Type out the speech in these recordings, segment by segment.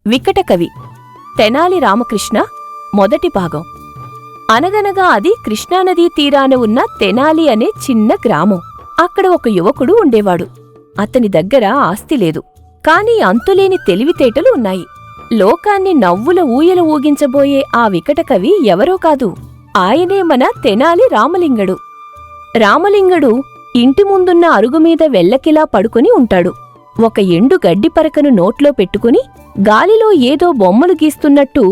వికటకవి తెనాలి రామకృష్ణ మొదటి భాగం. అనగనగా అది కృష్ణానదీ తీరాన ఉన్న తెనాలి అనే చిన్న గ్రామం. అక్కడ ఒక యువకుడు ఉండేవాడు. అతని దగ్గర ఆస్తి లేదు, కాని అంతులేని తెలివితేటలు ఉన్నాయి. లోకాన్ని నవ్వుల ఊయల ఊగించబోయే ఆ వికటకవి ఎవరో కాదు, ఆయనే మన తెనాలి రామలింగడు. రామలింగడు ఇంటి ముందున్న అరుగుమీద వెల్లకిలా పడుకుని ఉంటాడు. ఒక ఎండు గడ్డిపరకను నోట్లో పెట్టుకుని గాలిలో ఏదో బొమ్మలు గీస్తున్నట్టు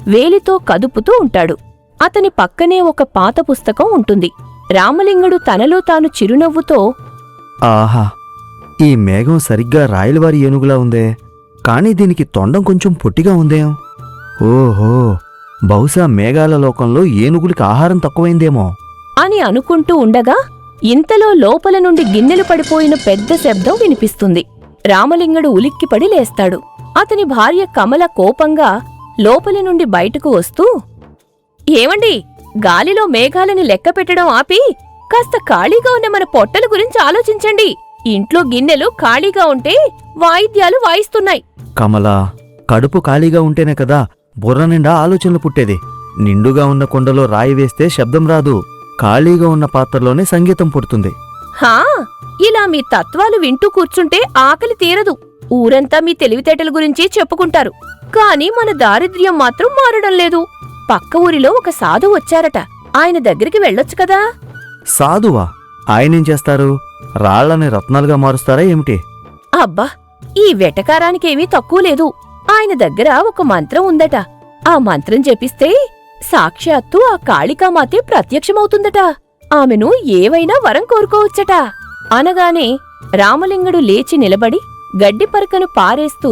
వేలితో కదుపుతూ ఉంటాడు. అతని పక్కనే ఒక పాత పుస్తకం ఉంటుంది. రామలింగడు తనలో తాను చిరునవ్వుతో, ఆహా, ఈ మేఘం సరిగ్గా రాయలవారి ఏనుగులా ఉందే, కాని దీనికి తొండం కొంచెం పొట్టిగా ఉందేం. ఓహో, బహుశా మేఘాల లోకంలో ఏనుగులకి ఆహారం తక్కువైందేమో అని అనుకుంటూ ఉండగా ఇంతలో లోపల నుండి గిన్నెలు పడిపోయిన పెద్ద శబ్దం వినిపిస్తుంది. రామలింగడు ఉలిక్కిపడి లేస్తాడు. అతని భార్య కమల కోపంగా లోపలి నుండి బయటకు వస్తూ, ఏమండి, గాలిలో మేఘాలని లెక్కపెట్టడం ఆపి కాస్త ఖాళీగా ఉన్న మన పొట్టల గురించి ఆలోచించండి. ఇంట్లో గిన్నెలు ఖాళీగా ఉంటే వాయిద్యాలు వాయిస్తున్నాయి. కమలా, కడుపు ఖాళీగా ఉంటేనే కదా బుర్ర నిండా ఆలోచనలు పుట్టేది. నిండుగా ఉన్న కుండలో రాయి వేస్తే శబ్దం రాదు, ఖాళీగా ఉన్న పాత్రలోనే సంగీతం పుడుతుంది. హా, ఇలా మీ తత్వాలు వింటూ కూర్చుంటే ఆకలి తీరదు. ఊరంతా మీ తెలివితేటల గురించి చెప్పుకుంటారు, కాని మన దారిద్ర్యం మాత్రం మారడం లేదు. పక్క ఊరిలో ఒక సాధు వచ్చారట, ఆయన దగ్గరికి వెళ్ళొచ్చు కదా. సాధువా? ఆయనేం చేస్తారు? రాళ్లని రత్నాలుగా మారుస్తారా ఏమిటి? అబ్బా, ఈ వెటకారానికేమీ తక్కువ లేదు. ఆయన దగ్గర ఒక మంత్రం ఉందట. ఆ మంత్రం జపిస్తే సాక్షాత్తు ఆ కాళికామాతే ప్రత్యక్షమవుతుందట. ఆమెను ఏవైనా వరం కోరుకోవచ్చట. అనగానే రామలింగడు లేచి నిలబడి గడ్డిపరకను పారేస్తూ,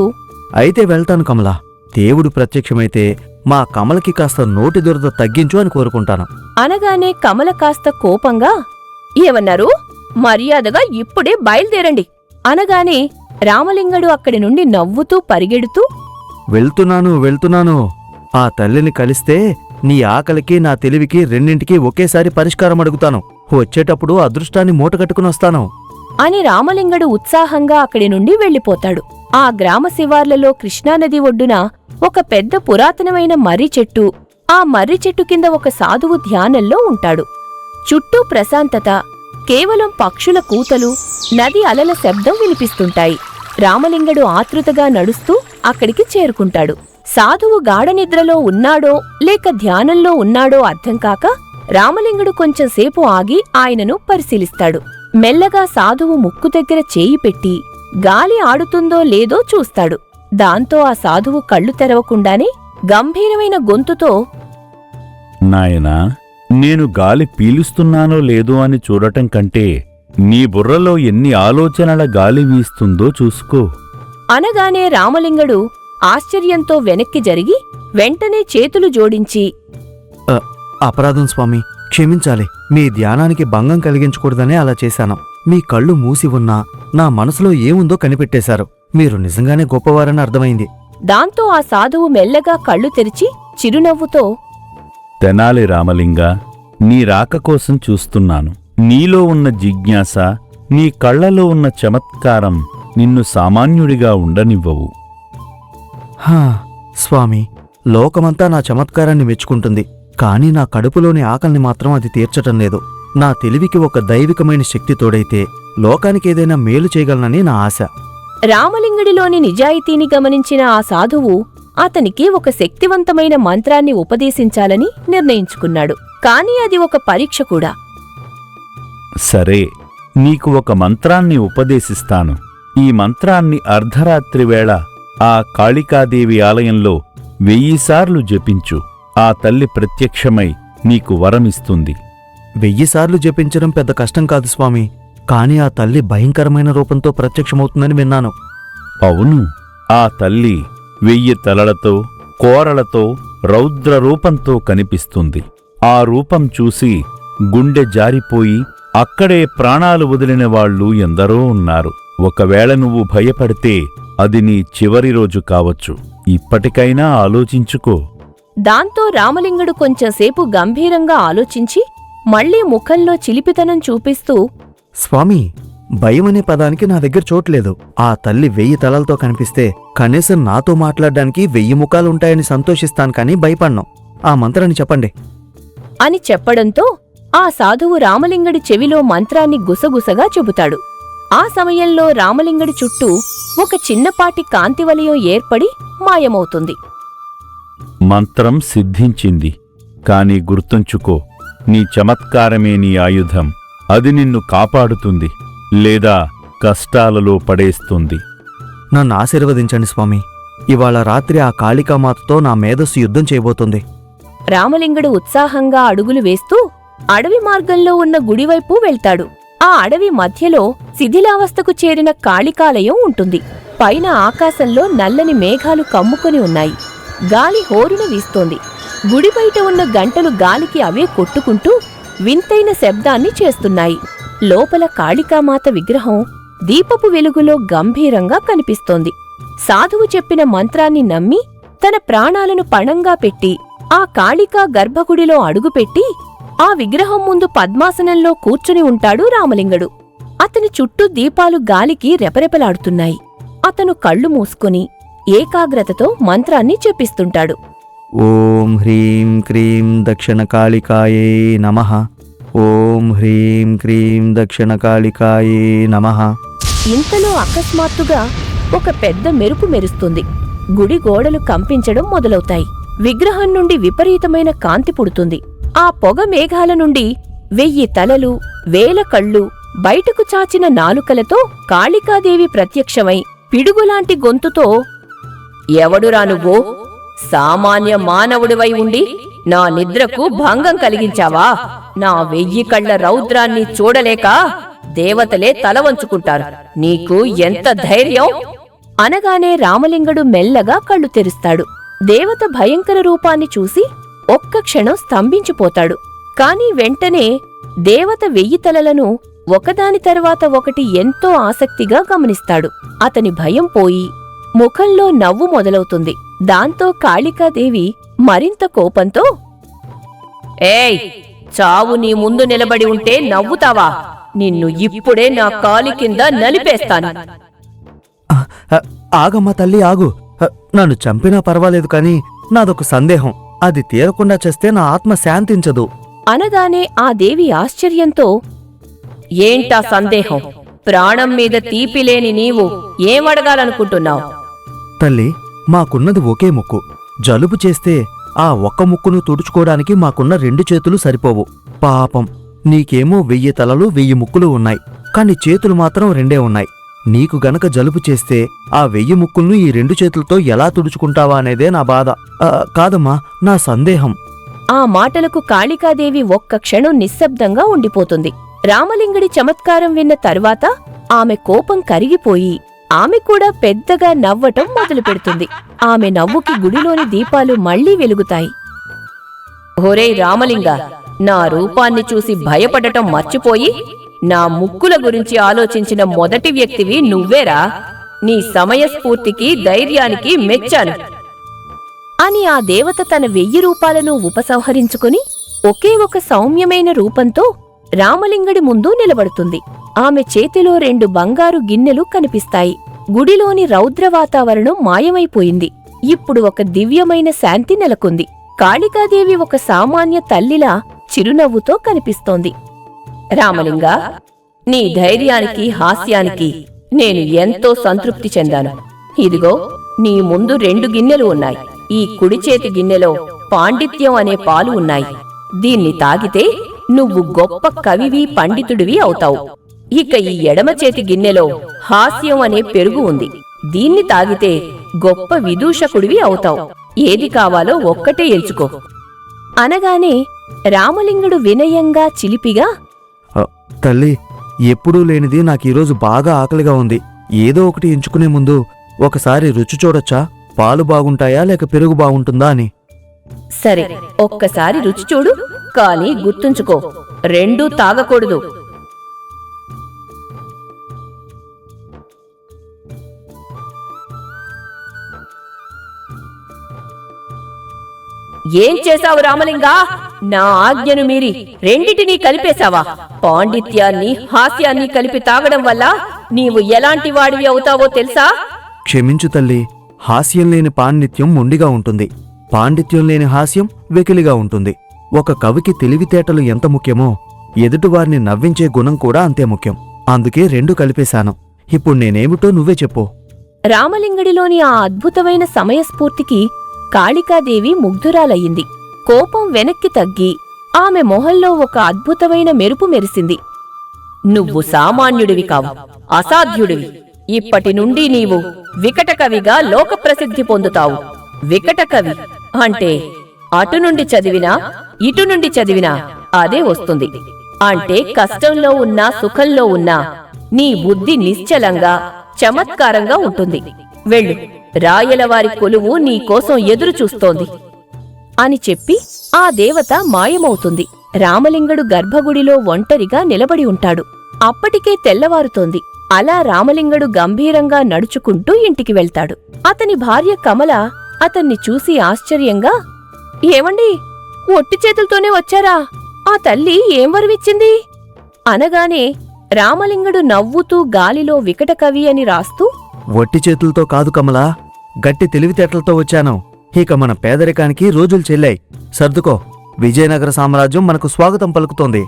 అయితే వెళ్తాను కమలా. దేవుడు ప్రత్యక్షమైతే మా కమలకి కాస్త నోటి దురద తగ్గించు అని కోరుకుంటాను. అనగానే కమల కాస్త కోపంగా, ఏమన్నారు? మర్యాదగా ఇప్పుడే బయలుదేరండి. అనగానే రామలింగడు అక్కడి నుండి నవ్వుతూ పరిగెడుతూ, వెళ్తున్నాను. ఆ తల్లిని కలిస్తే నీ ఆకలికి నా తెలివికి రెండింటికి ఒకేసారి పరిష్కారం అడుగుతాను. వచ్చేటప్పుడు అదృష్టాన్ని మూటగట్టుకునొస్తాను అని రామలింగడు ఉత్సాహంగా అక్కడి నుండి వెళ్ళిపోతాడు. ఆ గ్రామ శివార్లలో కృష్ణానది ఒడ్డున ఒక పెద్ద పురాతనమైన మర్రి చెట్టు, ఆ మర్రి చెట్టు కింద ఒక సాధువు ధ్యానంలో ఉంటాడు. చుట్టూ ప్రశాంతత, కేవలం పక్షుల కూతలు, నది అలల శబ్దం వినిపిస్తుంటాయి. రామలింగడు ఆతృతగా నడుస్తూ అక్కడికి చేరుకుంటాడు. సాధువు గాఢనిద్రలో ఉన్నాడో లేక ధ్యానంలో ఉన్నాడో అర్థంకాక రామలింగడు కొంచెంసేపు ఆగి ఆయనను పరిశీలిస్తాడు. మెల్లగా సాధువు ముక్కు దగ్గర చేయి పెట్టి గాలి ఆడుతుందో లేదో చూస్తాడు. దాంతో ఆ సాధువు కళ్ళు తెరవకుండానే గంభీరమైన గొంతుతో, నాయనా, నేను గాలి పీలుస్తున్నానో లేదో అని చూడటం కంటే నీ బుర్రలో ఎన్ని ఆలోచనల గాలి వీస్తుందో చూసుకో అనగానే రామలింగడు ఆశ్చర్యంతో వెనక్కి జరిగి వెంటనే చేతులు జోడించి, అపరాధం స్వామి, క్షమించాలి. మీ ధ్యానానికి భంగం కలిగించకూడదనే అలా చేశాను. మీ కళ్ళు మూసి ఉన్నా నా మనసులో ఏముందో కనిపెట్టేశారు. మీరు నిజంగానే గొప్పవారని అర్థమైంది. దాంతో ఆ సాధువు మెల్లగా కళ్ళు తెరిచి చిరునవ్వుతో, తెనాలి రామలింగా, నీ రాక కోసం చూస్తున్నాను. నీలో ఉన్న జిజ్ఞాస, నీ కళ్లలో ఉన్న చమత్కారం నిన్ను సామాన్యుడిగా ఉండనివ్వవు. స్వామి, లోకమంతా నా చమత్కారాన్ని మెచ్చుకుంటుంది, కాని నా కడుపులోని ఆకలిని మాత్రం అది తీర్చటం లేదు. నా తెలివికి ఒక దైవికమైన శక్తి తోడైతే లోకానికేదైనా మేలు చేయగలనని నా ఆశ. రామలింగడిలోని నిజాయితీని గమనించిన ఆ సాధువు అతనికి ఒక శక్తివంతమైన మంత్రాన్ని ఉపదేశించాలని నిర్ణయించుకున్నాడు. కాని అది ఒక పరీక్ష కూడా. సరే, నీకు ఒక మంత్రాన్ని ఉపదేశిస్తాను. ఈ మంత్రాన్ని అర్ధరాత్రి వేళ ఆ కాళికాదేవి ఆలయంలో 1000 సార్లు జపించు. ఆ తల్లి ప్రత్యక్షమై నీకు వరమిస్తుంది. 1000 సార్లు జపించడం పెద్ద కష్టం కాదు స్వామి, కాని ఆ తల్లి భయంకరమైన రూపంతో ప్రత్యక్షమవుతుందని విన్నాను. అవును, ఆ తల్లి 1000 తలలతో, కోరలతో, రౌద్ర రూపంతో కనిపిస్తుంది. ఆ రూపం చూసి గుండె జారిపోయి అక్కడే ప్రాణాలు వదిలిన వాళ్ళు ఎందరో ఉన్నారు. ఒకవేళ నువ్వు భయపడితే అది నీ చివరి రోజు కావచ్చు. ఇప్పటికైనా ఆలోచించుకో. దాంతో రామలింగడు కొంచెంసేపు గంభీరంగా ఆలోచించి మళ్లీ ముఖంలో చిలిపితనం చూపిస్తూ, స్వామి, భయమనే పదానికి నా దగ్గర చోట్లేదు. ఆ తల్లి 1000 తలలతో కనిపిస్తే కనీసం నాతో మాట్లాడడానికి 1000 ముఖాలుంటాయని సంతోషిస్తాను, కానీ భయపడ్ను. ఆ మంత్రాన్ని చెప్పండి అని చెప్పడంతో ఆ సాధువు రామలింగడి చెవిలో మంత్రాన్ని గుసగుసగా చెబుతాడు. ఆ సమయంలో రామలింగడి చుట్టూ ఒక చిన్నపాటి కాంతివలయం ఏర్పడి మాయమవుతుంది. మంత్రం సిద్ధించింది. కాని గుర్తుంచుకో, నీ చమత్కారమే నీ ఆయుధం. అది నిన్ను కాపాడుతుంది లేదా కష్టాలలో పడేస్తుంది. నన్ను ఆశీర్వదించండి స్వామి. ఇవాళ రాత్రి ఆ కాళికామాతతో నా మేధస్సు యుద్ధం చేయబోతుంది. రామలింగడు ఉత్సాహంగా అడుగులు వేస్తూ అడవి మార్గంలో ఉన్న గుడివైపు వెళ్తాడు. ఆ అడవి మధ్యలో శిథిలావస్థకు చేరిన కాళికాలయం ఉంటుంది. పైన ఆకాశంలో నల్లని మేఘాలు కమ్ముకొని ఉన్నాయి. గాలి హోరున వీస్తోంది. గుడి బయట ఉన్న గంటలు గాలికి అవే కొట్టుకుంటూ వింతైన శబ్దాన్ని చేస్తున్నాయి. లోపల కాళికామాత విగ్రహం దీపపు వెలుగులో గంభీరంగా కనిపిస్తోంది. సాధువు చెప్పిన మంత్రాన్ని నమ్మి తన ప్రాణాలను పణంగా పెట్టి ఆ కాళికా గర్భగుడిలో అడుగుపెట్టి ఆ విగ్రహం ముందు పద్మాసనంలో కూర్చుని ఉంటాడు రామలింగడు. అతని చుట్టూ దీపాలు గాలికి రెపరెపలాడుతున్నాయి. అతను కళ్ళు మూసుకుని ఏకాగ్రతతో మంత్రాన్ని చెప్పిస్తుంటాడు. ఓం హ్రీం క్రీం దక్షిణ కాళికాయే నమః. ఓం హ్రీం క్రీం దక్షిణ కాళికాయే నమః. ఇంతలో అకస్మాత్తుగా ఒక పెద్ద మెరుపు మెరుస్తుంది. గుడి గోడలు కంపించడం మొదలవుతాయి. విగ్రహం నుండి విపరీతమైన కాంతి పుడుతుంది. ఆ పొగ మేఘాల నుండి 1000 తలలు, 1000 కళ్ళు, బయటకు చాచిన నాలుకలతో కాళికాదేవి ప్రత్యక్షమై పిడుగులాంటి గొంతుతో, ఎవడురా నువ్వు? సామాన్య మానవుడివై ఉండి నా నిద్రకు భంగం కలిగించావా? నా 1000 కళ్ల రౌద్రాన్ని చూడలేక దేవతలే తల వంచుకుంటారు. నీకు ఎంత ధైర్యం? అనగానే రామలింగడు మెల్లగా కళ్ళు తెరుస్తాడు. దేవత భయంకర రూపాన్ని చూసి ఒక్క క్షణం స్తంభించిపోతాడు. కాని వెంటనే దేవత 1000 తలలను ఒకదాని తర్వాత ఒకటి ఎంతో ఆసక్తిగా గమనిస్తాడు. అతని భయం పోయి ముఖంలో నవ్వు మొదలవుతుంది. దాంతో కాళికాదేవి మరింత కోపంతో, ఏయ్, చావు నీ ముందు నిలబడి ఉంటే నవ్వుతావా? నిన్ను ఇప్పుడే నా కాలి కింద నలిపేస్తాను. ఆగమ్మా తల్లి, ఆగు. నన్ను చంపినా పర్వాలేదు, కానీ నాదొక సందేహం. అది తీరకుండా చేస్తే నా ఆత్మ శాంతించదు. అనగానే ఆ దేవి ఆశ్చర్యంతో, ఏంటా సందేహం? ప్రాణం మీద తీపిలేని నీవు ఏమడగాలనుకుంటున్నావు? తల్లి, మాకున్నది ఒకే ముక్కు. జలుబు చేస్తే ఆ ఒక్క ముక్కును తుడుచుకోవడానికి మాకున్న 2 చేతులు సరిపోవు. పాపం, నీకేమో 1000 తలలు 1000 ముక్కులు ఉన్నాయి, కాని చేతులు మాత్రం 2 ఉన్నాయి. నీకు గనక జలుబు చేస్తే ఆ 1000 ముక్కులను ఈ 2 చేతులతో ఎలా తుడుచుకుంటావా అనేదే నా బాధ. కాదమ్మా, నా సందేహం. ఆ మాటలకు కాళికాదేవి ఒక్క క్షణం నిశ్శబ్దంగా ఉండిపోతుంది. రామలింగడి చమత్కారం విన్న తరువాత ఆమె కోపం కరిగిపోయి ఆమె కూడా పెద్దగా నవ్వటం మొదలుపెడుతుంది. ఆమె నవ్వుకి గుడిలోని దీపాలు మళ్లీ వెలుగుతాయి. ఒరే రామలింగ, నా రూపాన్ని చూసి భయపడటం మర్చిపోయి నా ముక్కుల గురించి ఆలోచించిన మొదటి వ్యక్తివి నువ్వేరా? నీ సమయస్ఫూర్తికి, ధైర్యానికి మెచ్చాను అని ఆ దేవత తన 1000 రూపాలను ఉపసంహరించుకుని ఒకే ఒక సౌమ్యమైన రూపంతో రామలింగడి ముందు నిలబడుతుంది. ఆమె చేతిలో 2 బంగారు గిన్నెలు కనిపిస్తాయి. గుడిలోని రౌద్ర వాతావరణం మాయమైపోయింది. ఇప్పుడు ఒక దివ్యమైన శాంతి నెలకొంది. కాళికాదేవి ఒక సామాన్య తల్లిలా చిరునవ్వుతో కనిపిస్తోంది. రామలింగా, నీ ధైర్యానికి, హాస్యానికి నేను ఎంతో సంతృప్తి చెందాను. ఇదిగో, నీ ముందు 2 గిన్నెలు ఉన్నాయి. ఈ కుడి చేతి గిన్నెలో పాండిత్యం అనే పాలు ఉన్నాయి. దీన్ని తాగితే నువ్వు గొప్ప కవివి, పండితుడివి అవుతావు. ఇక ఈ ఎడమ చేతి గిన్నెలో హాస్యం అనే పెరుగు ఉంది. దీన్ని తాగితే గొప్ప విదూషకుడివి అవుతావు. ఏది కావాలో ఒక్కటే ఎంచుకో అనగానే రామలింగుడు వినయంగా, చిలిపిగా, తల్లి, ఎప్పుడూ లేనిది నాకీరోజు బాగా ఆకలిగా ఉంది. ఏదో ఒకటి ఎంచుకునే ముందు ఒకసారి రుచి చూడొచ్చా? పాలు బాగుంటాయా లేక పెరుగు బాగుంటుందా అని. సరే, ఒక్కసారి రుచి చూడు. కాని గుర్తుంచుకో, 2 తాగకూడదు. ఏం చేశావు రామలింగా? నా ఆజ్ఞను మీరి రెండిటినీ కలిపేశావా? పాండిత్యాన్ని హాస్యాన్ని కలిపి తాగడం వల్ల నీవు ఎలాంటి వాడివి అవుతావో తెలుసా? క్షమించు తల్లి, హాస్యం లేని పాండిత్యం మొండిగా ఉంటుంది, పాండిత్యం లేని హాస్యం వెకిలిగా ఉంటుంది. ఒక కవికి తెలివితేటలు ఎంత ముఖ్యమో ఎదుటివారిని నవ్వించే గుణం కూడా అంతే ముఖ్యం. అందుకే రెండు కలిపేశాను. ఇప్పుడు నేనేమిటో నువ్వే చెప్పు. రామలింగడిలోని ఆ అద్భుతమైన సమయస్ఫూర్తికి కాళికాదేవి ముగ్ధురాలయ్యింది. కోపం వెనక్కి తగ్గి ఆమె మొహంలో ఒక అద్భుతమైన మెరుపు మెరిసింది. నువ్వు సామాన్యుడివి కావు, అసాధ్యుడివి. ఇప్పటి నుండి నీవు వికటకవిగా లోకప్రసిద్ధి పొందుతావు. వికటకవి అంటే అటు నుండి చదివినా ఇటు నుండి చదివినా అదే వస్తుంది. అంటే కష్టంలో ఉన్నా సుఖంలో ఉన్నా నీ బుద్ధి నిశ్చలంగా చమత్కారంగా ఉంటుంది. వెళ్ళు, రాయలవారి కొలువు నీకోసం ఎదురు చూస్తోంది అని చెప్పి ఆ దేవత మాయమవుతుంది. రామలింగడు గర్భగుడిలో ఒంటరిగా నిలబడి ఉంటాడు. అప్పటికే తెల్లవారుతోంది. అలా రామలింగడు గంభీరంగా నడుచుకుంటూ ఇంటికి వెళ్తాడు. అతని భార్య కమల అతన్ని చూసి ఆశ్చర్యంగా, ఏమండి, ఒట్టి చేతులతోనే వచ్చారా? ఆ తల్లి ఏం వరవిచ్చింది అనగానే రామలింగడు నవ్వుతూ గాలిలో వికటకవి అని రాస్తూ, వట్టి చేతులతో కాదు కమలా, గట్టి తెలివితేటలతో వచ్చాను. ఇక మన పేదరికానికి రోజులు చెల్లాయి. సర్దుకో, విజయనగర సామ్రాజ్యం మనకు స్వాగతం పలుకుతోంది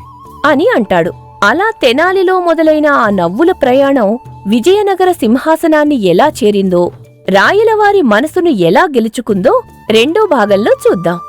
అని అంటాడు. అలా తెనాలిలో మొదలైన ఆ నవ్వుల ప్రయాణం విజయనగర సింహాసనాన్ని ఎలా చేరిందో, రాయలవారి మనసును ఎలా గెలుచుకుందో రెండో భాగంలో చూద్దాం.